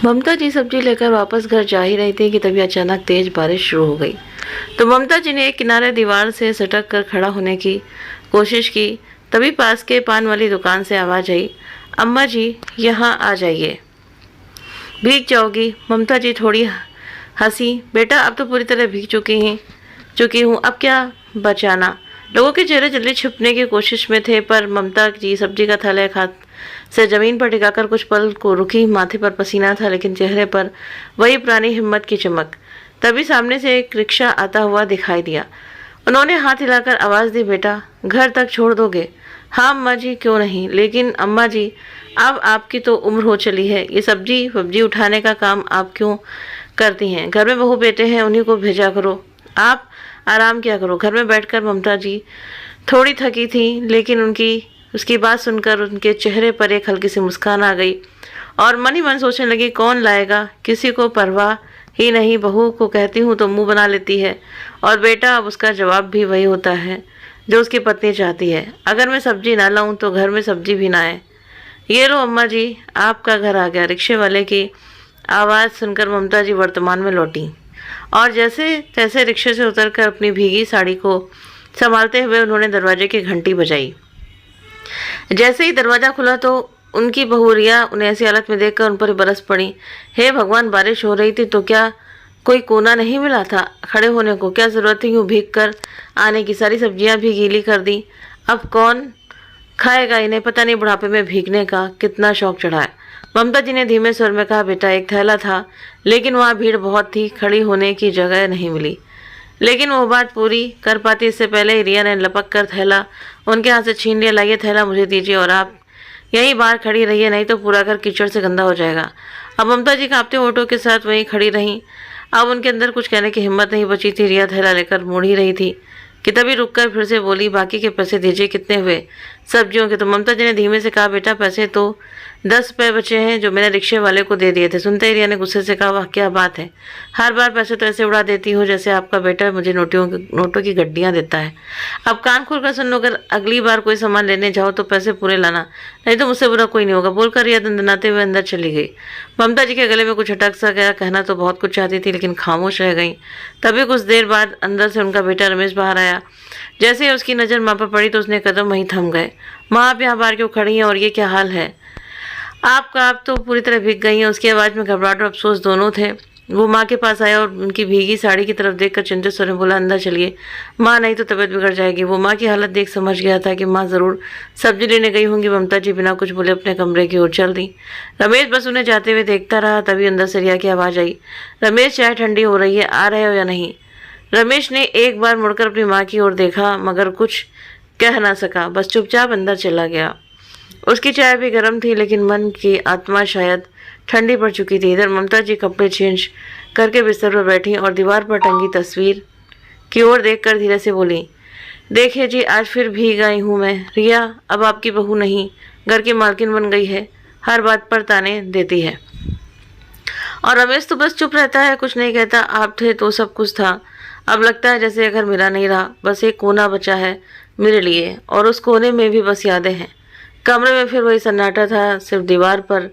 ममता जी सब्जी लेकर वापस घर जा ही रही थी कि तभी अचानक तेज बारिश शुरू हो गई। तो ममता जी ने एक किनारे दीवार से सटक कर खड़ा होने की कोशिश की। तभी पास के पान वाली दुकान से आवाज आई, अम्मा जी यहाँ आ जाइए, भीग जाओगी। ममता जी थोड़ी हंसी, बेटा अब तो पूरी तरह भीग चुकी हूँ, अब क्या बचाना। लोगों के चेहरे जल्दी छुपने की कोशिश में थे, पर ममता जी सब्जी का थैला एक हाथ से जमीन पर टिकाकर कुछ पल को रुकी। माथे पर पसीना था, लेकिन चेहरे पर वही पुरानी हिम्मत की चमक। तभी सामने से एक रिक्शा आता हुआ दिखाई दिया। उन्होंने हाथ हिलाकर आवाज दी, बेटा घर तक छोड़ दोगे? हाँ अम्मा जी, क्यों नहीं, लेकिन अम्मा जी अब आपकी तो उम्र हो चली है, ये सब्जी वब्जी उठाने का काम आप क्यों करती हैं? घर में बहू बेटे हैं, उन्हीं को भेजा करो, आप आराम किया करो घर में बैठकर। ममता जी थोड़ी थकी थी, लेकिन उसकी बात सुनकर उनके चेहरे पर एक हल्की सी मुस्कान आ गई और मन ही मन सोचने लगी, कौन लाएगा, किसी को परवाह ही नहीं। बहू को कहती हूँ तो मुंह बना लेती है, और बेटा अब उसका जवाब भी वही होता है जो उसकी पत्नी चाहती है। अगर मैं सब्जी ना लाऊं तो घर में सब्जी भी ना आए। ये लो अम्मा जी, आपका घर आ गया। रिक्शे वाले की आवाज़ सुनकर ममता जी वर्तमान में लौटी और जैसे तैसे रिक्शे से उतरकर अपनी भीगी साड़ी को संभालते हुए उन्होंने दरवाजे की घंटी बजाई। जैसे ही दरवाजा खुला तो उनकी बहू रिया उन्हें ऐसी हालत में देखकर उन पर बरस पड़ी। हे भगवान, बारिश हो रही थी तो क्या कोई कोना नहीं मिला था खड़े होने को? क्या जरूरत थी यूं भीग कर आने की? सारी सब्जियां भी गीली कर दी, अब कौन खाएगा इन्हें? पता नहीं बुढ़ापे में भीगने का कितना शौक चढ़ा है। ममता जी ने धीमे स्वर में कहा, बेटा एक थैला था, लेकिन वहाँ भीड़ बहुत थी, खड़ी होने की जगह नहीं मिली। लेकिन वो बात पूरी कर पाती इससे पहले ही रिया ने लपक कर थैला उनके हाथ से छीन लिया। लाइए थैला मुझे दीजिए और आप यहीं बाहर खड़ी रहिए, नहीं तो पूरा घर कीचड़ से गंदा हो जाएगा। अब ममता जी कांपते होठों के साथ वहीं खड़ी रहीं। अब उनके अंदर कुछ कहने की हिम्मत नहीं बची थी। रिया थैला लेकर मुड़ ही रही थी कि तभी रुककर फिर से बोली, बाकी के पैसे दीजिए। कितने हुए सब्जियों के? तो ममता जी ने धीमे से कहा, बेटा पैसे तो 10 रुपये बचे हैं जो मैंने रिक्शे वाले को दे दिए थे। सुनते ही रिया ने गुस्से से कहा, वाह क्या बात है, हर बार पैसे तो ऐसे उड़ा देती हो जैसे आपका बेटा मुझे नोटों की गड्डियाँ देता है। अब कान खोलकर सुन लो, अगर अगली बार कोई सामान लेने जाओ तो पैसे पूरे लाना, नहीं तो मुझसे बुरा कोई नहीं होगा। बोलकर रिया दंदनाते हुए अंदर चली गई। ममता जी के गले में कुछ अटक सा गया। कहना तो बहुत कुछ चाहती थी, लेकिन खामोश रह गई। तभी कुछ देर बाद अंदर से उनका बेटा रमेश बाहर आया। जैसे ही उसकी नज़र माँ पर पड़ी तो उसने कदम वहीं थम गए। माँ आप यहाँ बाहर क्यों खड़ी हैं और ये क्या हाल है आपका? आप तो पूरी तरह भीग गई हैं। उसकी आवाज़ में घबराहट और अफसोस दोनों थे। वो माँ के पास आया और उनकी भीगी साड़ी की तरफ देखकर चिंतित स्वर में बोला, अंदर चलिए माँ, नहीं तो तबीयत बिगड़ जाएगी। वो माँ की हालत देख समझ गया था कि माँ ज़रूर सब्जी लेने गई होंगी। ममता जी बिना कुछ बोले अपने कमरे की ओर चल दी। रमेश बस उन्हें जाते हुए देखता रहा। तभी अंदर से रिया की आवाज़ आई, रमेश चाय ठंडी हो रही है, आ रहे हो या नहीं? रमेश ने एक बार मुड़कर अपनी माँ की ओर देखा, मगर कुछ कह ना सका, बस चुपचाप अंदर चला गया। उसकी चाय भी गर्म थी, लेकिन मन की आत्मा शायद ठंडी पड़ चुकी थी। इधर ममता जी कपड़े चेंज करके बिस्तर पर बैठी और दीवार पर टंगी तस्वीर की ओर देखकर धीरे से बोली, देखिए जी आज फिर भीग आई हूँ मैं। रिया अब आपकी बहू नहीं, घर की मालकिन बन गई है, हर बात पर ताने देती है। और रमेश तो बस चुप रहता है, कुछ नहीं कहता। आप थे तो सब कुछ था, अब लगता है जैसे घर मेरा नहीं रहा, बस एक कोना बचा है मेरे लिए, और उस कोने में भी बस यादें हैं। कमरे में फिर वही सन्नाटा था, सिर्फ दीवार पर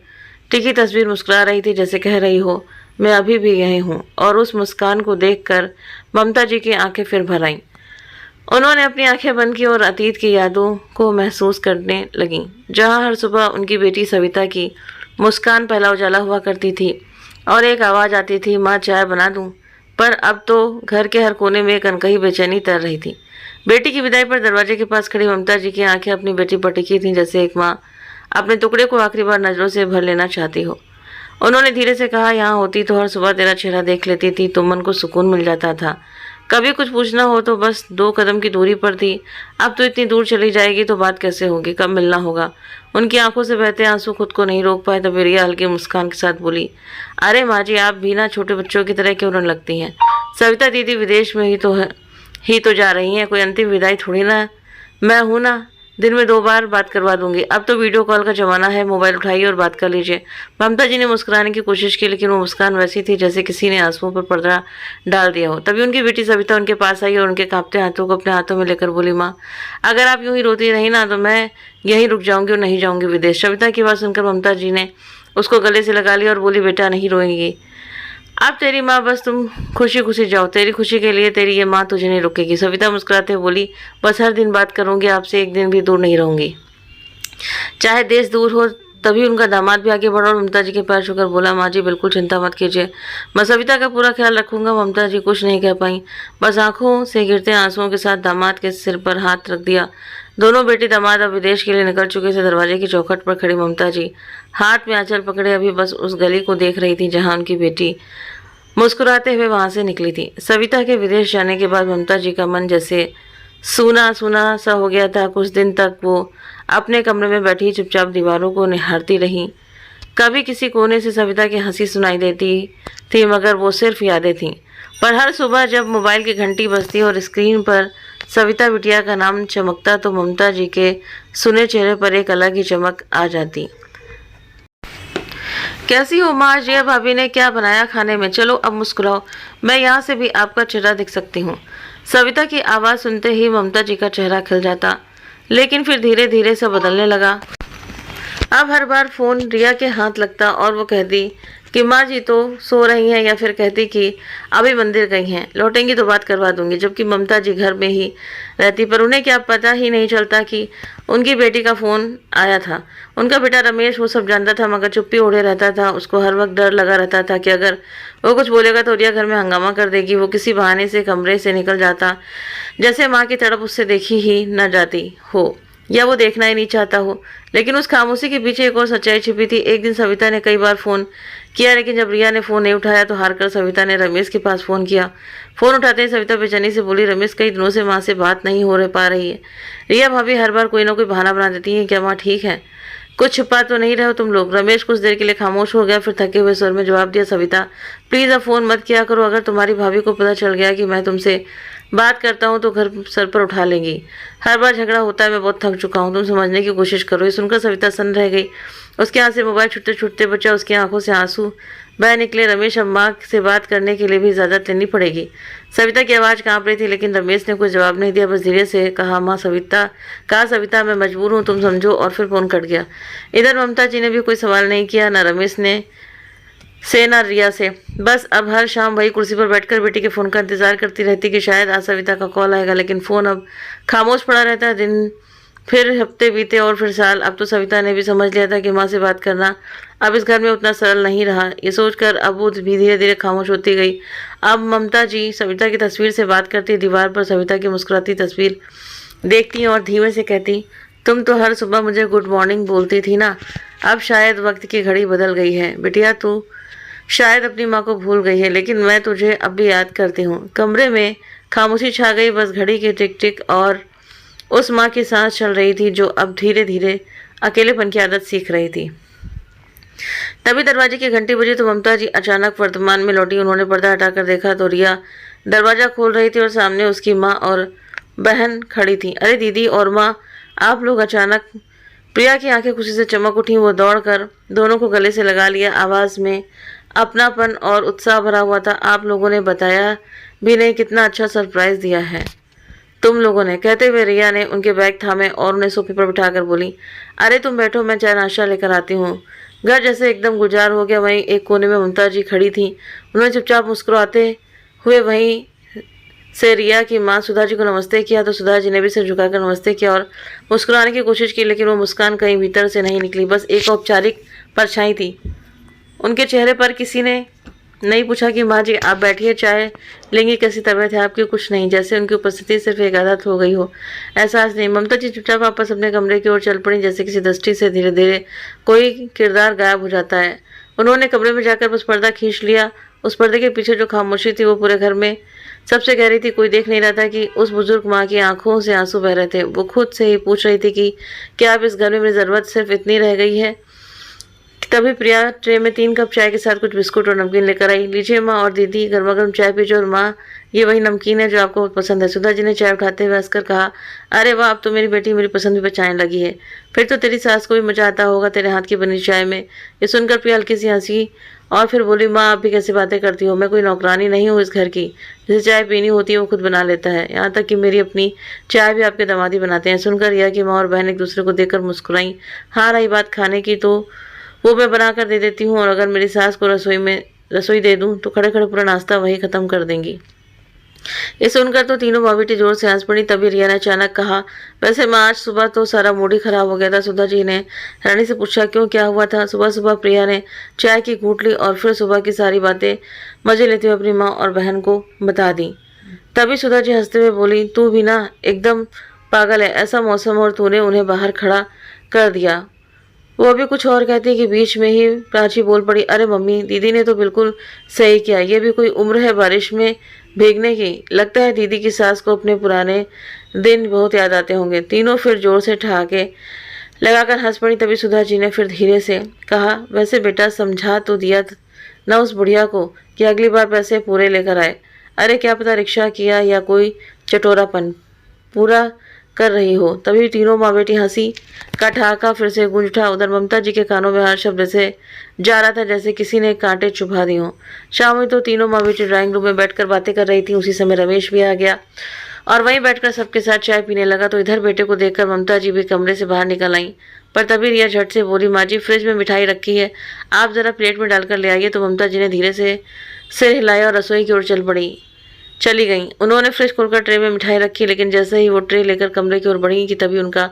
टिकी तस्वीर मुस्कुरा रही थी, जैसे कह रही हो मैं अभी भी यही हूँ। और उस मुस्कान को देखकर ममता जी की आंखें फिर भर आईं। उन्होंने अपनी आंखें बंद की और अतीत की यादों को महसूस करने लगीं, जहाँ हर सुबह उनकी बेटी सविता की मुस्कान पहला उजाला हुआ करती थी और एक आवाज़ आती थी, माँ चाय बना दूँ? पर अब तो घर के हर कोने में एक अनकही बेचैनी तैर रही थी। बेटी की विदाई पर दरवाजे के पास खड़ी ममता जी की आंखें अपनी बेटी पर टिकी थीं, जैसे एक माँ अपने टुकड़े को आखिरी बार नजरों से भर लेना चाहती हो। उन्होंने धीरे से कहा, यहाँ होती तो हर सुबह तेरा चेहरा देख लेती थी, तो मन को सुकून मिल जाता था। कभी कुछ पूछना हो तो बस 2 कदम की दूरी पर थी, अब तो इतनी दूर चली जाएगी तो बात कैसे होगी, कब मिलना होगा? उनकी आंखों से बहते आंसू खुद को नहीं रोक पाए। तब रिया हल्की मुस्कान के साथ बोली, अरे माँ जी आप भी ना छोटे बच्चों की तरह क्यों रोने लगती हैं? सविता दीदी विदेश में ही तो जा रही हैं, कोई अंतिम विदाई थोड़ी ना। मैं हूँ ना, दिन में 2 बार बात करवा दूंगी। अब तो वीडियो कॉल का ज़माना है, मोबाइल उठाइए और बात कर लीजिए। ममता जी ने मुस्कुराने की कोशिश की, लेकिन वो मुस्कान वैसी थी जैसे किसी ने आंसुओं पर पर्दा डाल दिया हो। तभी उनकी बेटी सविता उनके पास आई और उनके कांपते हाथों को अपने हाथों में लेकर बोली, माँ अगर आप यूं ही रोती रही ना तो मैं यहीं रुक जाऊंगी और नहीं जाऊंगी विदेश। सविता की बात सुनकर ममता जी ने उसको गले से लगा लिया और बोली, बेटा नहीं रोएंगी, अब तेरी माँ, बस तुम खुशी खुशी जाओ, तेरी खुशी के लिए तेरी ये माँ तुझे नहीं रोकेगी। सविता मुस्कुराते हुए बोली, बस हर दिन बात करूंगी आपसे, एक दिन भी दूर नहीं रहूंगी, चाहे देश दूर हो। तभी उनका दामाद भी आगे बढ़ा और ममता जी के पैर छूकर बोला, माँ जी बिल्कुल चिंता मत कीजिए, मैं सविता का पूरा ख्याल रखूंगा। ममता जी कुछ नहीं कह पाई, बस आंखों से गिरते आंसुओं के साथ दामाद के सिर पर हाथ रख दिया। दोनों बेटी दामाद अब विदेश के लिए निकल चुके थे। दरवाजे की चौखट पर खड़ी ममता जी हाथ में आंचल पकड़े अभी बस उस गली को देख रही थी जहाँ उनकी बेटी मुस्कुराते हुए वहां से निकली थी। सविता के विदेश जाने के बाद ममता जी का मन जैसे सूना सूना सा हो गया था। कुछ दिन तक वो अपने कमरे में बैठी चुपचाप दीवारों को निहारती रही। कभी किसी कोने से सविता की हंसी सुनाई देती थी, मगर वो सिर्फ यादें थीं। पर हर सुबह जब मोबाइल की घंटी बजती और स्क्रीन पर सविता बिटिया का नाम चमकता तो ममता जी के सुने चेहरे पर एक अलग ही चमक आ जाती। कैसी हो माँ? आज ये भाभी ने क्या बनाया खाने में? चलो अब मुस्कुराओ, मैं यहाँ से भी आपका चेहरा दिख सकती हूँ। सविता की आवाज़ सुनते ही ममता जी का चेहरा खिल जाता, लेकिन फिर धीरे धीरे से बदलने लगा। अब हर बार फ़ोन रिया के हाथ लगता और वो कहती कि माँ जी तो सो रही हैं, या फिर कहती कि अभी मंदिर गई हैं, लौटेंगी तो बात करवा दूंगी। जबकि ममता जी घर में ही रहती, पर उन्हें क्या पता ही नहीं चलता कि उनकी बेटी का फ़ोन आया था। उनका बेटा रमेश वो सब जानता था, मगर चुप्पी ओढ़े रहता था। उसको हर वक्त डर लगा रहता था कि अगर वो कुछ बोलेगा तो रिया घर में हंगामा कर देगी। वो किसी बहाने से कमरे से निकल जाता, जैसे माँ की तड़प उससे देखी ही न जाती हो या वो देखना ही नहीं चाहता हो। लेकिन उस खामोशी के पीछे एक और सच्चाई छिपी थी। एक दिन सविता ने कई बार फ़ोन किया, लेकिन जब रिया ने फ़ोन नहीं उठाया तो हारकर सविता ने रमेश के पास फ़ोन किया। फ़ोन उठाते ही सविता बेचैनी से बोली, रमेश कई दिनों से माँ से बात नहीं हो पा रही है। रिया भाभी हर बार कोई ना कोई बहाना बना देती है, क्या माँ ठीक है? कुछ छुपा तो नहीं रहे हो तुम लोग? रमेश कुछ देर के लिए खामोश हो गया, फिर थके हुए स्वर में जवाब दिया, सविता प्लीज़ अब फ़ोन मत किया करो। अगर तुम्हारी भाभी को पता चल गया कि मैं तुमसे बात करता हूँ तो घर सर पर उठा लेंगी। हर बार झगड़ा होता है, मैं बहुत थक चुका हूँ, तुम समझने की कोशिश करो। ये सुनकर सविता सन्न रह गई। उसके हाथ से मोबाइल छूटते छूटते बचा, उसकी आंखों से आंसू बह निकले। रमेश, अब माँ से बात करने के लिए भी इजाज़त लेनी पड़ेगी। सविता की आवाज़ कांप रही थी, लेकिन रमेश ने कोई जवाब नहीं दिया, बस धीरे से कहा, माँ सविता मैं मजबूर हूँ, तुम समझो। और फिर फ़ोन कट गया। इधर ममता जी ने भी कोई सवाल नहीं किया, न रमेश ने से न रिया से। बस अब हर शाम वही कुर्सी पर बैठकर बेटी के फ़ोन का इंतज़ार करती रहती कि शायद आज सविता का कॉल आएगा, लेकिन फ़ोन अब खामोश पड़ा रहता है। दिन फिर हफ्ते बीते और फिर साल। अब तो सविता ने भी समझ लिया था कि माँ से बात करना अब इस घर में उतना सरल नहीं रहा। ये सोचकर अब वो भी धीरे धीरे खामोश होती गई। अब ममता जी सविता की तस्वीर से बात करती, दीवार पर सविता की मुस्कुराती तस्वीर देखती और धीमे से कहती, तुम तो हर सुबह मुझे गुड मॉर्निंग बोलती थी ना, अब शायद वक्त की घड़ी बदल गई है। बिटिया तू शायद अपनी माँ को भूल गई है, लेकिन मैं तुझे अब भी याद करती हूँ। कमरे में खामोशी छा गई, बस घड़ी की टिक टिक और उस माँ की सांस चल रही थी जो अब धीरे धीरे अकेलेपन की आदत सीख रही थी। तभी दरवाजे की घंटी बजी तो ममता जी अचानक वर्तमान में लौटी। उन्होंने पर्दा हटाकर देखा तो रिया दरवाज़ा खोल रही थी और सामने उसकी माँ और बहन खड़ी थी। अरे दीदी और माँ, आप लोग अचानक। प्रिया की आंखें खुशी से चमक उठी। वो दौड़कर दोनों को गले से लगा लिया। आवाज़ में अपनापन और उत्साह भरा हुआ था। आप लोगों ने बताया भी नहीं, कितना अच्छा सरप्राइज़ दिया है तुम लोगों ने। कहते हुए रिया ने उनके बैग थामे और उन्हें सोफे पर बिठाकर बोली, अरे तुम बैठो, मैं चाय नाश्ता लेकर आती हूँ। घर जैसे एकदम गुलजार हो गया। वहीं एक कोने में ममता जी खड़ी थी। उन्होंने चुपचाप मुस्कुराते हुए वहीं से रिया की माँ सुधा जी को नमस्ते किया तो सुधा जी ने भी सिर झुकाकर नमस्ते किया और मुस्कुराने की कोशिश की, लेकिन वो मुस्कान कहीं भीतर से नहीं निकली, बस एक औपचारिक परछाई थी उनके चेहरे पर। किसी ने नहीं पूछा कि माँ जी आप बैठिए, चाय लेंगी, कैसी तबीयत है आपकी? कुछ नहीं, जैसे उनकी उपस्थिति सिर्फ एक आदत हो गई हो, एहसास नहीं। ममता जी चुपचाप वापस अपने कमरे की ओर चल पड़ी, जैसे किसी दृष्टि से धीरे धीरे कोई किरदार गायब हो जाता है। उन्होंने कमरे में जाकर बस पर्दा खींच लिया। उस पर्दे के पीछे जो खामोशी थी वो पूरे घर में सबसे गहरी थी। कोई देख नहीं रहा था कि उस बुजुर्ग माँ की आंखों से आंसू बह रहे थे। वो खुद से ही पूछ रही थी कि क्या अब इस घर में मेरी ज़रूरत सिर्फ इतनी रह गई है? तभी प्रिया ट्रे में 3 कप चाय के साथ कुछ बिस्कुट और नमकीन लेकर आई। लीजिए माँ और दीदी, गर्मा गर्म चाय पीजिए। और माँ, ये वही नमकीन है जो आपको बहुत पसंद है। सुधा जी ने चाय उठाते हुए हंसकर कहा, अरे वाह, अब तो मेरी बेटी मेरी पसंद भी पहचानने लगी है। फिर तो तेरी सास को भी मजा आता होगा तेरे हाथ की बनी चाय में। ये सुनकर प्रिया हल्की सी हंसी और फिर बोली, माँ आप भी कैसी बातें करती हो? मैं कोई नौकरानी नहीं हूँ इस घर की। जिसे चाय पीनी होती है वो खुद बना लेता है। यहाँ तक कि मेरी अपनी चाय भी आपके दामाद ही बनाते हैं। सुनकर रिया की माँ और बहन एक दूसरे को देखकर मुस्कुराई। हाँ, रही बात खाने की तो वो मैं बना कर दे देती हूँ, और अगर मेरी सास को रसोई दे दूँ तो खड़े खड़े पूरा नाश्ता वही ख़त्म कर देंगी। ये सुनकर तो तीनों माँ बेटी जोर से हंस पड़ी। तभी रिया ने अचानक कहा, वैसे माँ आज सुबह तो सारा मूड ही खराब हो गया था। सुधा जी ने रानी से पूछा, क्यों, क्या हुआ था? सुबह सुबह प्रिया ने चाय की घूंट ली और फिर सुबह की सारी बातें मजे लेते हुए अपनी माँ और बहन को बता दी। तभी सुधा जी हंसते हुए बोली, तू भी ना एकदम पागल है, ऐसा मौसम और तूने उन्हें बाहर खड़ा कर दिया। वो अभी कुछ और कहती कि बीच में ही प्राची बोल पड़ी, अरे मम्मी, दीदी ने तो बिल्कुल सही किया, ये भी कोई उम्र है बारिश में भीगने की? लगता है दीदी की सास को अपने पुराने दिन बहुत याद आते होंगे। तीनों फिर जोर से ठहाके लगाकर हंस पड़ी। तभी सुधा जी ने फिर धीरे से कहा, वैसे बेटा समझा तो दिया ना उस बुढ़िया को कि अगली बार पैसे पूरे लेकर आए। अरे क्या पता रिक्शा किया या कोई चटोरापन पूरा कर रही हो। तभी तीनों माँ बेटी हंसी का ठहाका फिर से गूंज उठा। उधर ममता जी के कानों में हर शब्द से जा रहा था जैसे किसी ने कांटे चुभा दी हों। शाम में तो तीनों माँ बेटी ड्राइंग रूम में बैठकर बातें कर रही थी। उसी समय रमेश भी आ गया और वहीं बैठकर सबके साथ चाय पीने लगा। तो इधर बेटे को देखकर ममता जी भी कमरे से बाहर निकल आई। पर तभी रिया झट से बोली, माँ जी फ्रिज में मिठाई रखी है, आप जरा प्लेट में डालकर ले आइए। तो ममता जी ने धीरे से सिर हिलाया और रसोई की ओर चली गईं। उन्होंने फ्रिज खोलकर ट्रे में मिठाई रखी, लेकिन जैसे ही वो ट्रे लेकर कमरे की ओर बढ़ी कि तभी उनका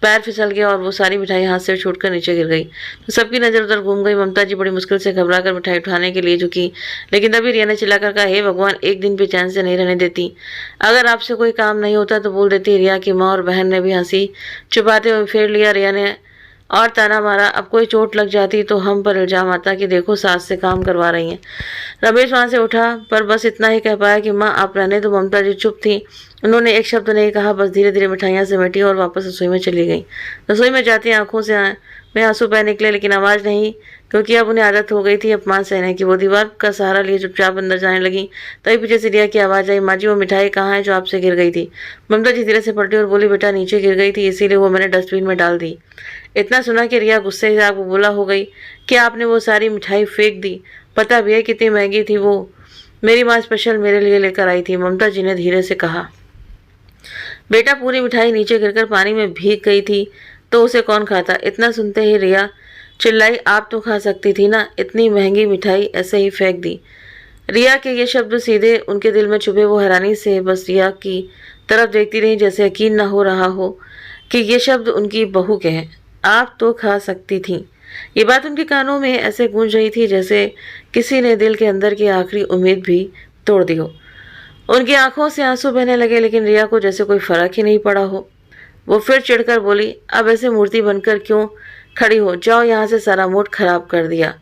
पैर फिसल गया और वो सारी मिठाई हाथ से छूटकर नीचे गिर गई। तो सबकी नज़र उधर घूम गई। ममता जी बड़ी मुश्किल से घबराकर मिठाई उठाने के लिए झुकी, लेकिन तभी रिया ने चिल्लाकर कहा, हे भगवान, एक दिन भी चैन से नहीं रहने देती। अगर आपसे कोई काम नहीं होता तो बोल देती। रिया की माँ और बहन ने भी हंसी छुपाते हुए फेर लिया। रिया ने और ताना मारा, अब कोई चोट लग जाती तो हम पर इल्जाम आता कि देखो सास से काम करवा रही हैं। रमेश वहां से उठा पर बस इतना ही कह पाया कि माँ आप रहने दो। ममता जी चुप थी, उन्होंने एक शब्द नहीं कहा, बस धीरे धीरे मिठाइयाँ समेटी और वापस रसोई में चली गई। रसोई में जाती आंखों से में आंसू बह निकले, लेकिन आवाज़ नहीं, क्योंकि अब उन्हें आदत हो गई थी अपमान सहने की। वो दीवार का सहारा लिए चुपचाप अंदर जाने लगी। तभी पीछे से रिया की आवाज़ आई, माँ जी वो मिठाई कहाँ है जो आपसे गिर गई थी? ममता जी धीरे से पलटी और बोली, बेटा नीचे गिर गई थी, इसीलिए वो मैंने डस्टबिन में डाल दी। इतना सुना कि रिया गुस्से से आग बबूला हो गई कि आपने वो सारी मिठाई फेंक दी? पता भी है कितनी महंगी थी वो, मेरी माँ स्पेशल मेरे लिए लेकर आई थी। ममता जी ने धीरे से कहा, बेटा पूरी मिठाई नीचे गिरकर पानी में भीग गई थी तो उसे कौन खाता? इतना सुनते ही रिया चिल्लाई, आप तो खा सकती थी ना, इतनी महंगी मिठाई ऐसे ही फेंक दी। रिया के ये शब्द सीधे उनके दिल में चुभे। वो हैरानी से बस रिया की तरफ देखती रही, जैसे यकीन न हो रहा हो कि ये शब्द उनकी बहू के हैं। आप तो खा सकती थी, ये बात उनके कानों में ऐसे गूंज रही थी जैसे किसी ने दिल के अंदर की आखिरी उम्मीद भी तोड़ दी हो। उनकी आंखों से आंसू बहने लगे, लेकिन रिया को जैसे कोई फर्क ही नहीं पड़ा हो। वो फिर चिढ़कर बोली, अब ऐसे मूर्ति बनकर क्यों खड़ी हो? जाओ यहाँ से, सारा मूड खराब कर दिया।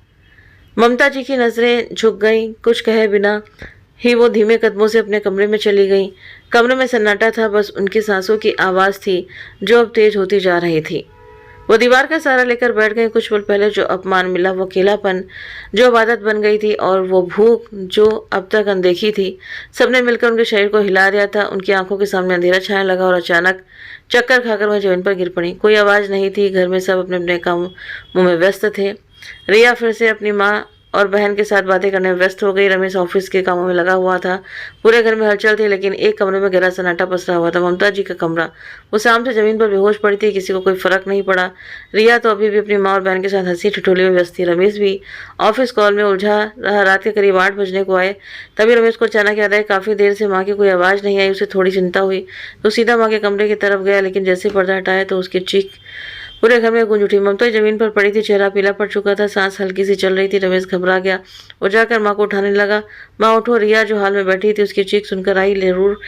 ममता जी की नजरें झुक गईं। कुछ कहे बिना ही वो धीमे कदमों से अपने कमरे में चली गईं। कमरे में सन्नाटा था, बस उनकी सांसों की आवाज़ थी जो अब तेज होती जा रही थी। वो दीवार का सहारा लेकर बैठ गई। कुछ पल पहले जो अपमान मिला, वो अकेलापन जो अब आदत बन गई थी, और वो भूख जो अब तक अनदेखी थी, सबने मिलकर उनके शरीर को हिला दिया था। उनकी आंखों के सामने अंधेरा छाने लगा और अचानक चक्कर खाकर वह जमीन पर गिर पड़ी। कोई आवाज़ नहीं थी, घर में सब अपने अपने कामों में व्यस्त थे। रिया फिर से अपनी माँ और बहन के साथ बातें करने में व्यस्त हो गई। रमेश ऑफिस के कामों में लगा हुआ था। पूरे घर में हलचल थी, लेकिन एक कमरे में गहरा सन्नाटा पसरा हुआ था, ममता जी का कमरा। वो शाम से जमीन पर बेहोश पड़ी थी, किसी को कोई फर्क नहीं पड़ा। रिया तो अभी भी अपनी माँ और बहन के साथ हंसी ठिठोली में व्यस्त थी। रमेश भी ऑफिस कॉल में उलझा रहा। रात के करीब 8 बजने को आए। तभी रमेश को अचानक याद आया, काफ़ी देर से माँ की कोई आवाज़ नहीं आई। उसे थोड़ी चिंता हुई तो सीधा माँ के कमरे की तरफ गया, लेकिन जैसे पर्दा हटाया तो उसकी चीख पूरे घर में गूंज उठी। ममता जमीन पर पड़ी थी, चेहरा पीला पड़ चुका था, सांस हल्की सी चल रही थी। रमेश घबरा गया। वो जाकर माँ को उठाने लगा। माँ उठो। रिया जो हाल में बैठी थी उसकी चीख सुनकर आई जरूर,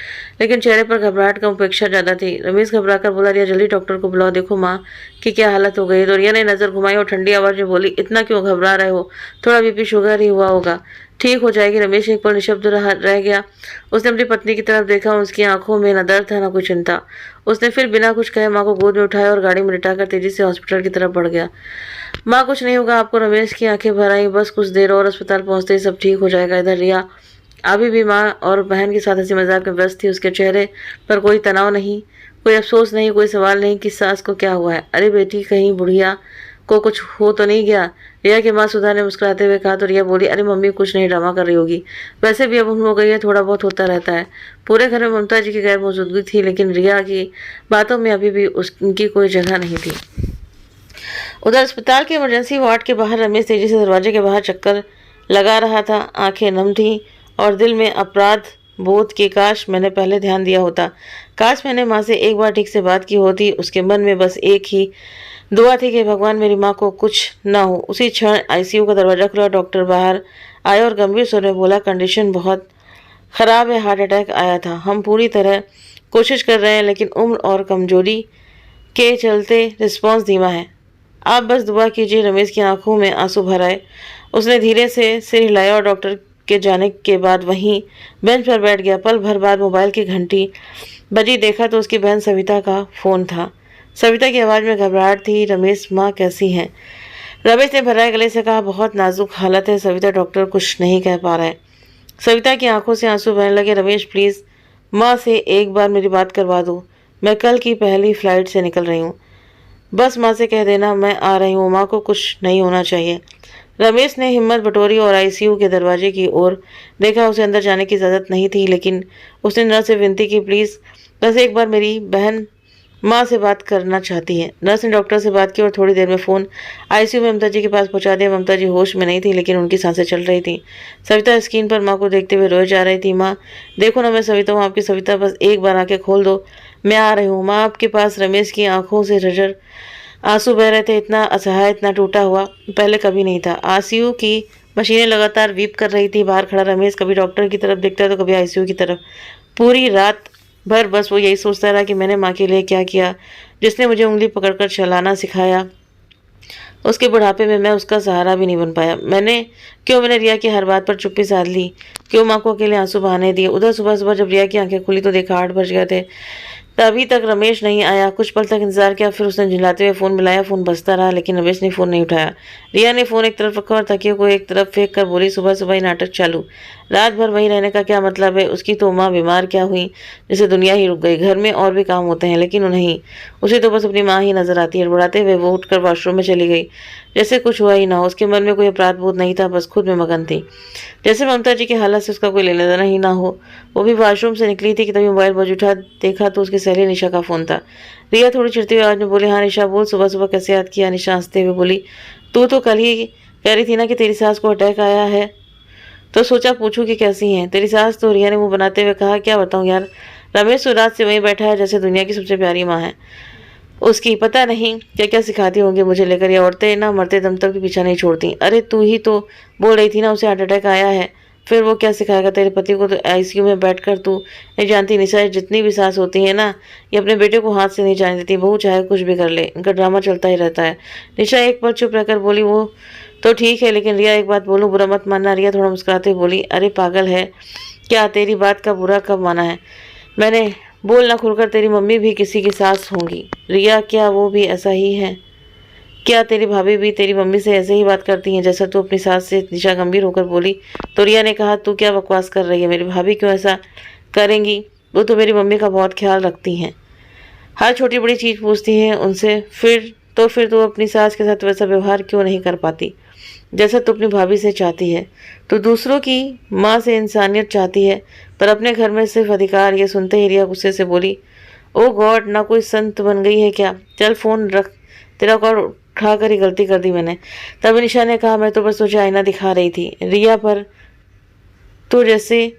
लेकिन चेहरे पर घबराहट कम उपेक्षा ज्यादा थी। रमेश घबरा कर बोला, रिया जल्दी डॉक्टर को बुलाओ, देखो माँ की क्या हालत हो गई। तो रिया ने नजर घुमाई और ठंडी आवाज में बोली, इतना क्यों घबरा रहे हो? थोड़ा बीपी शुगर ही हुआ होगा, ठीक हो जाएगी। रमेश एक पल निशब्द रह गया। उसने अपनी पत्नी की तरफ देखा। उसकी आंखों में न दर्द था न कोई चिंता। उसने फिर बिना कुछ कहे माँ को गोद में उठाया और गाड़ी में लिटाकर तेजी से हॉस्पिटल की तरफ बढ़ गया। माँ कुछ नहीं होगा आपको। रमेश की आंखें भर आई। बस कुछ देर और, अस्पताल पहुंचते ही सब ठीक हो जाएगा। इधर रिया अभी भी माँ और बहन के साथ हंसी मजाक में व्यस्त थी। उसके चेहरे पर कोई तनाव नहीं, कोई अफसोस नहीं, कोई सवाल नहीं कि सास को क्या हुआ है। अरे बेटी, कहीं बुढ़िया को कुछ हो तो नहीं गया? रिया की माँ सुधा ने मुस्कुराते हुए कहा। तो रिया बोली, अरे मम्मी कुछ नहीं, ड्रामा कर रही होगी, वैसे भी अब उम्र हो गई है, थोड़ा बहुत होता रहता है। पूरे घर में ममता जी की गैर मौजूदगी थी, लेकिन रिया की बातों में अभी भी उनकी कोई जगह नहीं थी। उधर अस्पताल के इमरजेंसी वार्ड के बाहर रमेश तेजी से दरवाजे के बाहर चक्कर लगा रहा था। आंखें नम थीं और दिल में अपराध बोध कि काश मैंने पहले ध्यान दिया होता, काश मैंने माँ से एक बार ठीक से बात की होती। उसके मन में बस एक ही दुआ थी कि भगवान मेरी माँ को कुछ ना हो। उसी क्षण आईसीयू का दरवाजा खुला। डॉक्टर बाहर आया और गंभीर स्वर में बोला, कंडीशन बहुत खराब है, हार्ट अटैक आया था। हम पूरी तरह कोशिश कर रहे हैं लेकिन उम्र और कमजोरी के चलते रिस्पॉन्स धीमा है। आप बस दुआ कीजिए। रमेश की आंखों में आंसू भर आए। उसने धीरे से सिर हिलाया और डॉक्टर के जाने के बाद वहीं बेंच पर बैठ गया। पल भर बाद मोबाइल की घंटी बजी। देखा तो उसकी बहन सविता का फ़ोन था। सविता की आवाज़ में घबराहट थी। रमेश, माँ कैसी हैं? रमेश ने भर्राए गले से कहा, बहुत नाजुक हालत है सविता, डॉक्टर कुछ नहीं कह पा रहा है। सविता की आंखों से आंसू बहने लगे। रमेश प्लीज़ माँ से एक बार मेरी बात करवा दो। मैं कल की पहली फ्लाइट से निकल रही हूँ। बस माँ से कह देना मैं आ रही हूँ, माँ को कुछ नहीं होना चाहिए। रमेश ने हिम्मत बटोरी और आईसीयू के दरवाजे की ओर देखा। उसे अंदर जाने की इजाज़त नहीं थी लेकिन उसने नर्स से विनती की, प्लीज़ बस एक बार मेरी बहन माँ से बात करना चाहती है। नर्स ने डॉक्टर से बात की और थोड़ी देर में फ़ोन आईसीयू में ममता जी के पास पहुंचा दिया। ममता जी होश में नहीं थी लेकिन उनकी सांसें चल रही थी। सविता स्क्रीन पर माँ को देखते हुए रोए जा रही थी। माँ देखो ना, मैं सविता हूँ, आपकी सविता, बस एक बार आके खोल दो, मैं आ रही हूँ। माँ आपके पास। रमेश की आंखों से झरझर आंसू बह रहे थे। इतना असहाय, इतना टूटा हुआ पहले कभी नहीं था। आईसीयू की मशीनें लगातार बीप कर रही थी। बाहर खड़ा रमेश कभी डॉक्टर की तरफ देखता तो कभी आईसीयू की तरफ। पूरी रात भर बस वो यही सोचता रहा कि मैंने माँ के लिए क्या किया, जिसने मुझे उंगली पकड़कर चलाना सिखाया। उसके बुढ़ापे में मैं उसका सहारा भी नहीं बन पाया। मैंने रिया की हर बात पर चुप्पी साध ली, क्यों माँ को अकेले आंसू बहाने दिए। उधर सुबह सुबह जब रिया की आंखें खुली तो देखा 8 बज गए थे। तभी तक रमेश नहीं आया। कुछ पल तक इंतजार किया, फिर उसने झिल्लाते हुए फ़ोन मिलाया। फ़ोन बजता रहा लेकिन रमेश ने फ़ोन नहीं उठाया। रिया ने फ़ोन एक तरफ रखा और तकिए को एक तरफ फेंक कर बोली, सुबह सुबह ही नाटक चालू। रात भर वहीं रहने का क्या मतलब है? उसकी तो माँ बीमार क्या हुई जैसे दुनिया ही रुक गई। घर में और भी काम होते हैं लेकिन नहीं, उसे तो बस अपनी माँ ही नजर आती है। बुढ़ाते हुए वो उठकर वॉशरूम में चली गई जैसे कुछ हुआ ही ना हो। उसके मन में कोई अपराध बोध नहीं था, बस खुद में मगन थी, जैसे ममता जी की हालत से उसका कोई लेना देना ही ना हो। वो भी वॉशरूम से निकली थी कि तभी मोबाइल बज उठा। देखा तो उसकी सहेली निशा का फ़ोन था। रिया थोड़ी चिढ़ती हुई आवाज़ में बोली, हाँ निशा बोल, सुबह सुबह कैसे याद किया? निशा हंसते हुए बोली, तू तो कल ही कह रही थी ना कि तेरी सास को अटैक आया है, तो सोचा पूछूं कि कैसी हैं तेरी सास। तो रिया ने मुंह बनाते हुए कहा, क्या बताऊं यार, रमेश तो रात से वहीं बैठा है जैसे दुनिया की सबसे प्यारी माँ है उसकी। पता नहीं क्या क्या सिखाती होंगी मुझे लेकर। ये औरतें ना मरते दम तक भी पीछा नहीं छोड़ती। अरे तू ही तो बोल रही थी ना उसे हार्ट अटैक आया है, फिर वो क्या सिखाएगा तेरे पति को? तो आईसीयू में बैठकर तू नहीं जानती निशा, जितनी भी सास होती है ना, ये अपने बेटे को हाथ से नहीं जाने देती। बहू चाहे कुछ भी कर ले, इनका ड्रामा चलता ही रहता है। निशा एक पल चुप रहकर बोली, वो तो ठीक है लेकिन रिया एक बात बोलूं, बुरा मत मानना। रिया थोड़ा मुस्कुराते हुए बोली, अरे पागल है क्या, तेरी बात का बुरा कब माना है मैंने? बोलना खुलकर, तेरी मम्मी भी किसी की सास होंगी। रिया क्या वो भी ऐसा ही है? क्या तेरी भाभी भी तेरी मम्मी से ऐसे ही बात करती हैं जैसा तू अपनी सास से? निशा गंभीर होकर बोली। तो रिया ने कहा, तू क्या बकवास कर रही है? मेरी भाभी क्यों ऐसा करेंगी? वो तो मेरी मम्मी का बहुत ख्याल रखती हैं, हर छोटी बड़ी चीज़ पूछती हैं उनसे। फिर तू अपनी सास के साथ वैसा व्यवहार क्यों नहीं कर पाती जैसा तू अपनी भाभी से चाहती है? तो दूसरों की माँ से इंसानियत चाहती है पर अपने घर में सिर्फ अधिकार। ये सुनते ही रिया गुस्से से बोली, ओ गॉड, ना कोई संत बन गई है क्या? चल फ़ोन रख, तेरा कॉल उठा कर ही गलती कर दी मैंने। तभी निशा ने कहा, मैं तो बस तुझे आईना दिखा रही थी रिया, पर तू जैसे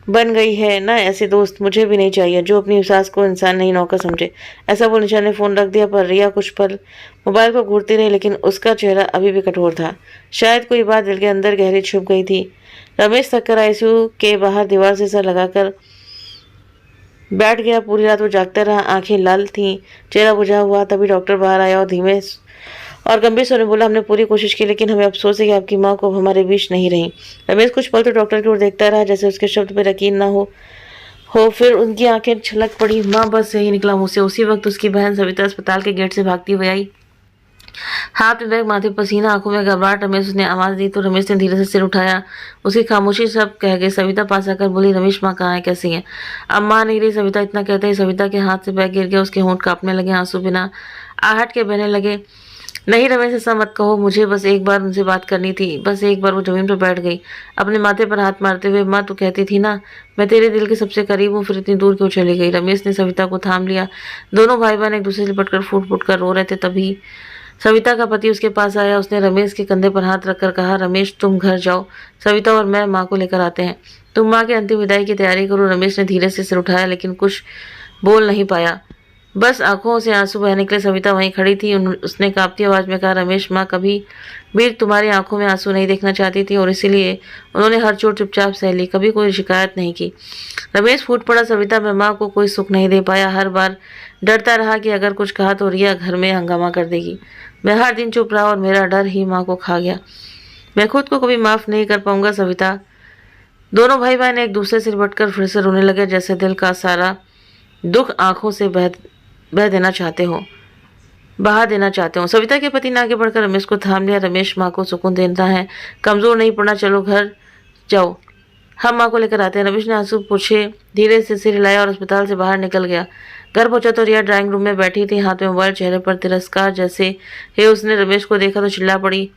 बन गई है ना, ऐसे दोस्त मुझे भी नहीं चाहिए जो अपनी सास को इंसान नहीं नौकर समझे। ऐसा बोल निशा ने फ़ोन रख दिया। पर रिया कुछ पल मोबाइल को घूरती रही लेकिन उसका चेहरा अभी भी कठोर था। शायद कोई बात दिल के अंदर गहरी छुप गई थी। रमेश थककर आईसीयू के बाहर दीवार से सर लगाकर बैठ गया। पूरी रात वो जागता रहा, आंखें लाल थीं, चेहरा बुझा हुआ। तभी डॉक्टर बाहर आया और धीमे और गंभीर स्वर में बोला, हमने पूरी कोशिश की लेकिन हमें अफसोस है कि आपकी माँ को अब हमारे बीच नहीं रही। रमेश कुछ पल तो डॉक्टर की ओर देखता रहा जैसे उसके शब्द पर यकीन ना हो फिर उनकी आंखें छलक पड़ी। माँ बस यही निकला मुझसे। उसी वक्त उसकी बहन सविता अस्पताल के गेट से भागती हुई आई, हाथ में बैग, माथे पसीना, आंखों में घबराहट। रमेश उसने आवाज़ दी तो रमेश ने धीरे से सिर उठाया। उसकी खामोशी सब कह गई। सविता पास आकर बोली, रमेश माँ कहाँ है, कैसी है? अब माँ नहीं रही। सविता इतना कहते ही सविता के हाथ से बैग गिर गया। उसके होंठ कांपने लगे, आंसू बिना आहट के बहने लगे। नहीं रमेश, ऐसा मत कहो, मुझे बस एक बार उनसे बात करनी थी, बस एक बार। वो जमीन पर बैठ गई अपने माथे पर हाथ मारते हुए। माँ तू कहती थी ना मैं तेरे दिल के सबसे करीब हूँ, फिर इतनी दूर क्यों चली गई? रमेश ने सविता को थाम लिया। दोनों भाई बहन एक दूसरे से लिपट कर फूट फूट कर रो रहे थे। तभी सविता का पति उसके पास आया। उसने रमेश के कंधे पर हाथ रखकर कहा, रमेश तुम घर जाओ, सविता और मैं माँ को लेकर आते हैं। तुम माँ के अंतिम विदाई की तैयारी करो। रमेश ने धीरे से सिर उठाया लेकिन कुछ बोल नहीं पाया। बस आंखों से आंसू बह निकले। सविता वहीं खड़ी थी। उसने कांपती आवाज में कहा, रमेश माँ कभी भी तुम्हारी आंखों में आंसू नहीं देखना चाहती थी और इसीलिए उन्होंने हर चोट चुपचाप सह ली, कभी कोई शिकायत नहीं की। रमेश फूट पड़ा, सविता मैं माँ को कोई सुख नहीं दे पाया। हर बार डरता रहा कि अगर कुछ कहा तो रिया घर में हंगामा कर देगी। मैं हर दिन चुप रहा और मेरा डर ही माँ को खा गया। मैं खुद को कभी माफ नहीं कर पाऊंगा सविता। दोनों भाई बहन एक दूसरे से लिपटकर फिर से रोने लगे, जैसे दिल का सारा दुख आंखों से बहा देना चाहते हो। सविता के पति ने आगे बढ़कर रमेश को थाम लिया। रमेश माँ को सुकून देना है, कमजोर नहीं पड़ना, चलो घर जाओ, हम माँ को लेकर आते हैं। रमेश ने आंसू पूछे धीरे से सिर हिलाया और अस्पताल से बाहर निकल गया। घर पहुंचा तो रिया ड्राइंग रूम में बैठी थी, हाथ में मोबाइल, चेहरे पर तिरस्कार जैसे है। उसने रमेश को देखा तो चिल्ला पड़ी,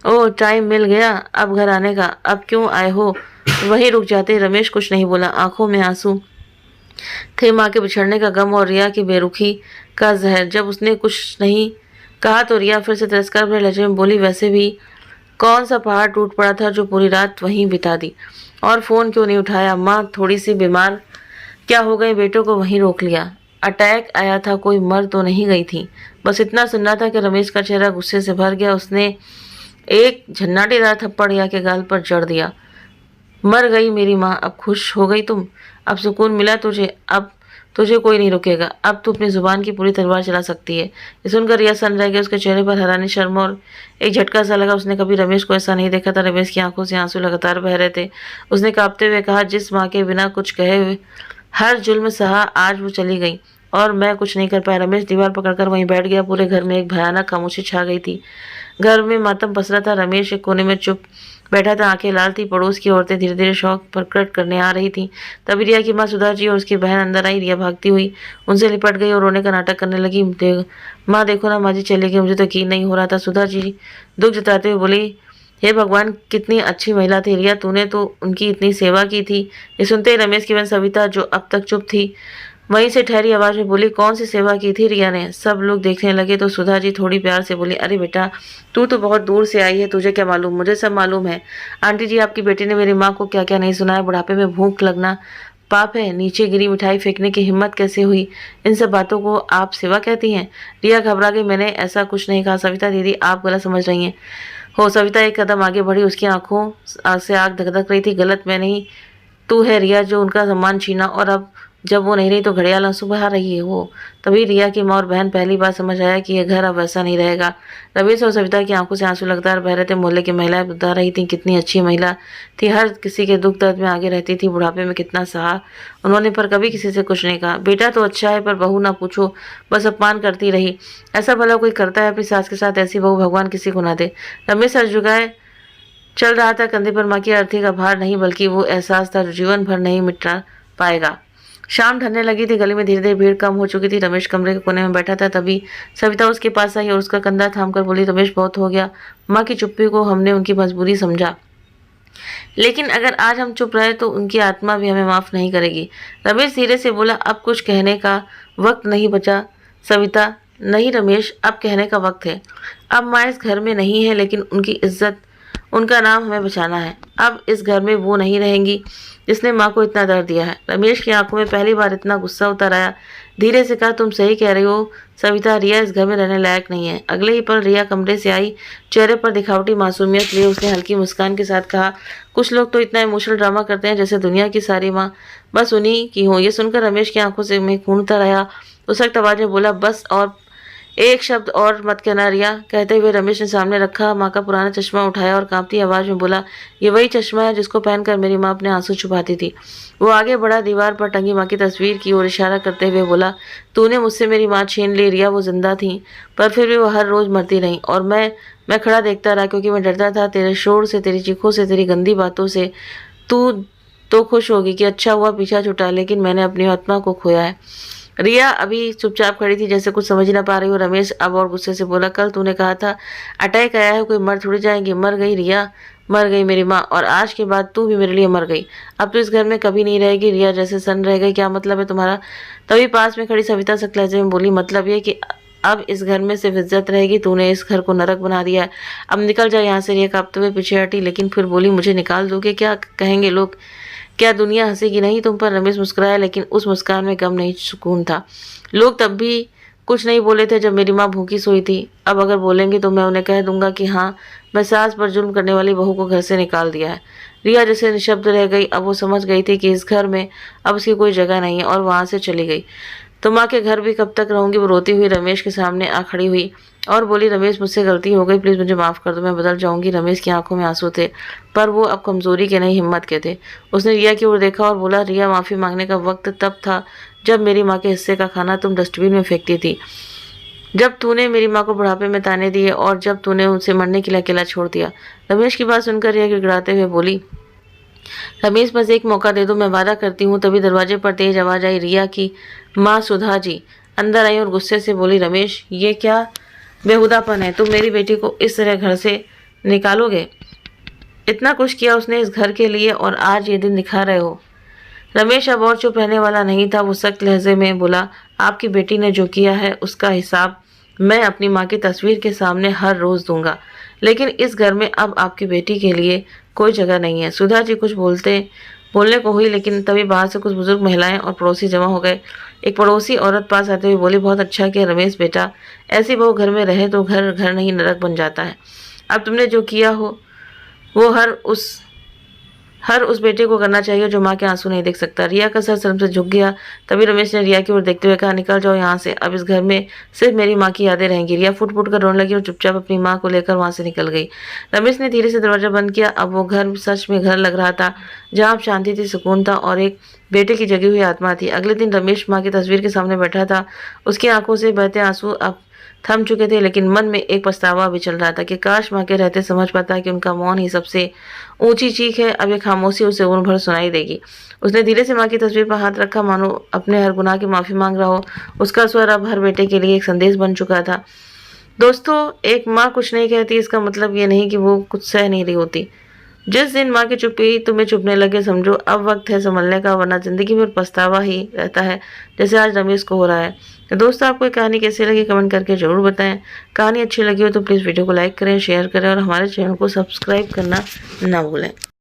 ओह टाइम मिल गया अब घर आने का, अब क्यों आए हो, वहीं रुक जाते। रमेश कुछ नहीं बोला, आंखों में आंसू थे, माँ के बिछड़ने का गम और रिया की बेरुखी का जहर। जब उसने कुछ नहीं कहा तो रिया फिर से तिरस्कार भरे लहजे में बोली, वैसे भी कौन सा पहाड़ टूट पड़ा था जो पूरी रात वहीं बिता दी, और फोन क्यों नहीं उठाया, माँ थोड़ी सी बीमार क्या हो गई, बेटों को वहीं रोक लिया, अटैक आया था, कोई मर तो नहीं गई थी। बस इतना सुनना था कि रमेश का चेहरा गुस्से से भर गया। उसने एक झन्नाटेदार थप्पड़ रिया के गाल पर जड़ दिया। मर गई मेरी माँ, अब खुश हो गई तुम, अब सुकून मिला तुझे, अब तुझे कोई नहीं रोकेगा, अब तू अपनी जुबान की पूरी तलवार चला सकती है। ये सुनकर रिया सन रह गया। उसके चेहरे पर हैरानी, शर्म और एक झटका सा लगा। उसने कभी रमेश को ऐसा नहीं देखा था। रमेश की आंखों से आंसू लगातार बह रहे थे। उसने कांपते हुए कहा, जिस माँ के बिना कुछ कहे हुए हर जुल्म सहा, आज वो चली गई और मैं कुछ नहीं कर पाया। रमेश दीवार पकड़कर वहीं बैठ गया। पूरे घर में एक भयानक खामोशी छा गई थी। घर में मातम पसरा था। रमेश एक कोने में चुप बैठा था, आंखें लाल थी। पड़ोस की औरतें धीरे धीरे शौक प्रकट करने आ रही थी। तभी रिया की माँ सुधा जी और उसकी बहन अंदर आई। रिया भागती हुई उनसे लिपट गई और रोने का नाटक करने लगी। माँ देखो ना, माँ जी चली गई, मुझे तो यकीन नहीं हो रहा था। सुधा जी दुख जताते हुए बोली, हे भगवान कितनी अच्छी महिला थी रिया, तूने तो उनकी इतनी सेवा की थी। ये सुनते ही रमेश की बहन सविता, जो अब तक चुप थी, वहीं से ठहरी आवाज में बोली, कौन सी सेवा की थी रिया ने। सब लोग देखने लगे तो सुधा जी थोड़ी प्यार से बोली, अरे बेटा तू तो बहुत दूर से आई है, तुझे क्या मालूम, मुझे सब मालूम है। आंटी जी आपकी बेटी ने मेरी माँ को क्या क्या नहीं सुनाया। बुढ़ापे में भूख लगना पाप है, नीचे गिरी मिठाई फेंकने की हिम्मत कैसे हुई, इन सब बातों को आप सेवा कहती हैं। रिया घबरा गई, मैंने ऐसा कुछ नहीं कहा सविता दीदी, आप गलत समझ रही हैं। हो सविता एक कदम आगे बढ़ी। उसकी आंखों से आग धक रही थी। गलत मैं नहीं, तू है रिया जो उनका सम्मान छीना, और अब जब वो नहीं रही तो घड़ियाल आंसू बहा रही है वो। तभी रिया की माँ और बहन पहली बार समझ आया कि ये घर अब वैसा नहीं रहेगा। रमेश और सविता की आंखों से आंसू लगातार बह रहे थे। मोहल्ले की महिलाएं बता रही थी कितनी अच्छी महिला थी, हर किसी के दुख दर्द में आगे रहती थी, बुढ़ापे में कितना सहा उन्होंने, पर कभी किसी से कुछ नहीं कहा। बेटा तो अच्छा है पर बहू ना पूछो, बस अपमान करती रही। ऐसा भला कोई करता है अपनी सास के साथ, ऐसी बहू भगवान किसी को ना दे। रमेश सर झुकाए चल रहा था। कंधे पर माँ की अर्थी का भार नहीं, बल्कि वो एहसास था जो जीवन भर नहीं मिटा पाएगा। शाम ढलने लगी थी। गली में धीरे धीरे भीड़ कम हो चुकी थी। रमेश कमरे के कोने में बैठा था। तभी सविता उसके पास आई और उसका कंधा थामकर बोली, रमेश बहुत हो गया, माँ की चुप्पी को हमने उनकी मजबूरी समझा, लेकिन अगर आज हम चुप रहे तो उनकी आत्मा भी हमें माफ नहीं करेगी। रमेश धीरे से बोला, अब कुछ कहने का वक्त नहीं बचा सविता। नहीं रमेश, अब कहने का वक्त है। अब माँ इस घर में नहीं है, लेकिन उनकी इज्जत, उनका नाम हमें बचाना है। अब इस घर में वो नहीं रहेंगी जिसने माँ को इतना दर्द दिया है। रमेश की आंखों में पहली बार इतना गुस्सा उतर आया। धीरे से कहा, तुम सही कह रही हो सविता, रिया इस घर में रहने लायक नहीं है। अगले ही पल रिया कमरे से आई, चेहरे पर दिखावटी मासूमियत लिए उसने हल्की मुस्कान के साथ कहा, कुछ लोग तो इतना इमोशनल ड्रामा करते हैं जैसे दुनिया की सारी माँ बस उन्हीं की हो। ये सुनकर रमेश की आंखों से में खून उतर आया। उस सख्त आवाज में बोला, बस और एक शब्द और मत कहना रिया। कहते हुए रमेश ने सामने रखा माँ का पुराना चश्मा उठाया और कांपती आवाज में बोला, ये वही चश्मा है जिसको पहनकर मेरी माँ अपने आंसू छुपाती थी। वो आगे बढ़ा, दीवार पर टंगी माँ की तस्वीर की ओर इशारा करते हुए बोला, तूने मुझसे मेरी माँ छीन ली रिया, वो जिंदा थी पर फिर भी वो हर रोज मरती रही, और मैं खड़ा देखता रहा, क्योंकि मैं डरता था तेरे शोर से, तेरी चीखों से, तेरी गंदी बातों से। तू तो खुश होगी कि अच्छा हुआ पीछा छुटा, लेकिन मैंने अपनी आत्मा को खोया है। रिया अभी चुपचाप खड़ी थी, जैसे कुछ समझ ना पा रही हो। रमेश अब और गुस्से से बोला, कल तूने कहा था अटैक आया है, कोई मर थोड़ी जाएंगी। मर गई रिया, मर गई मेरी माँ, और आज के बाद तू भी मेरे लिए मर गई। अब तो इस घर में कभी नहीं रहेगी। रिया जैसे सन रह गई। क्या मतलब है तुम्हारा? तभी पास में खड़ी सविता सख्त लहजे में बोली, मतलब ये कि अब इस घर में सिर्फ इज्जत रहेगी, तूने इस घर को नरक बना दिया है, अब निकल जा यहाँ से। रिया कांपते हुए पीछे हटी, लेकिन फिर बोली, मुझे निकाल दोगे? क्या कहेंगे लोग? क्या दुनिया हंसेगी नहीं तुम पर? रमेश मुस्कुराया, लेकिन उस मुस्कान में गम नहीं सुकून था। लोग तब भी कुछ नहीं बोले थे जब मेरी माँ भूखी सोई थी। अब अगर बोलेंगे तो मैं उन्हें कह दूंगा कि हाँ, मैं सास पर जुल्म करने वाली बहू को घर से निकाल दिया है। रिया जैसे निशब्द रह गई। अब वो समझ गई थी कि इस घर में अब उसकी कोई जगह नहीं है, और वहाँ से चली गई। तो माँ के घर भी कब तक रहूंगी? वो रोती हुई रमेश के सामने आ खड़ी हुई और बोली, रमेश मुझसे गलती हो गई, प्लीज़ मुझे माफ़ कर दो, मैं बदल जाऊंगी। रमेश की आंखों में आंसू थे, पर वो अब कमज़ोरी के नहीं हिम्मत के थे। उसने रिया की ओर देखा और बोला, रिया, माफ़ी मांगने का वक्त तब था जब मेरी माँ के हिस्से का खाना तुम डस्टबिन में फेंकती थी, जब तूने मेरी माँ को बुढ़ापे में ताने दिए, और जब तूने उनसे मरने के लिए अकेला छोड़ दिया। रमेश की बात सुनकर रिया गिड़गिड़ाते हुए बोली, रमेश, बस एक मौका दे दो, मैं वादा करती हूँ। तभी दरवाजे पर तेज आवाज आई। रिया की माँ सुधा जी अंदर आई और गुस्से से बोली, रमेश, ये क्या बेहुदापन है? तुम मेरी बेटी को इस तरह घर से निकालोगे? इतना कुछ किया उसने इस घर के लिए, और आज ये दिन दिखा रहे हो? रमेश अब और चुप रहने वाला नहीं था। वो सख्त लहजे में बोला, आपकी बेटी ने जो किया है उसका हिसाब मैं अपनी माँ की तस्वीर के सामने हर रोज दूंगा, लेकिन इस घर में अब आपकी बेटी के लिए कोई जगह नहीं है। सुधा जी कुछ बोलने को हुई, लेकिन तभी बाहर से कुछ बुजुर्ग महिलाएं और पड़ोसी जमा हो गए। एक पड़ोसी औरत पास आते हुए बोली, बहुत अच्छा किया रमेश बेटा, ऐसी बहू घर में रहे तो घर घर नहीं नरक बन जाता है। अब तुमने जो किया हो वो हर उस बेटे को करना चाहिए जो माँ के आंसू नहीं देख सकता। रिया का सर शर्म से झुक गया। तभी रमेश ने रिया की ओर देखते हुए कहा, निकल जाओ यहाँ से, अब इस घर में सिर्फ मेरी माँ की यादें रहेंगी। रिया फुट फुट कर रोने लगी और चुपचाप अपनी माँ को लेकर वहाँ से निकल गई। रमेश ने धीरे से दरवाजा बंद किया। अब वो घर सच में घर लग रहा था, जहाँ अब शांति थी, सुकून था, और एक बेटे की जगी हुई आत्मा थी। अगले दिन रमेश माँ की तस्वीर के सामने बैठा था। उसकी आंखों से बहते आंसू अब थम चुके थे, लेकिन मन में एक पछतावा भी चल रहा था कि काश माँ के रहते समझ पाता कि उनका मौन ही सबसे ऊंची चीख है। अब ये खामोशी उसे उम्र भर सुनाई देगी। उसने धीरे से माँ की तस्वीर पर हाथ रखा, मानो अपने हर गुनाह की माफ़ी मांग रहा हो। उसका स्वर अब हर बेटे के लिए एक संदेश बन चुका था। दोस्तों, एक माँ कुछ नहीं कहती, इसका मतलब ये नहीं कि वो कुछ सह नहीं रही होती। जिस दिन माँ की चुप्पी तुम्हें चुभने लगे, समझो अब वक्त है संभलने का, वरना जिंदगी में पछतावा ही रहता है, जैसे आज रमेश को हो रहा है। तो दोस्तों, आपको ये कहानी कैसी लगी कमेंट करके जरूर बताएं। कहानी अच्छी लगी हो तो प्लीज़ वीडियो को लाइक करें, शेयर करें, और हमारे चैनल को सब्सक्राइब करना ना भूलें।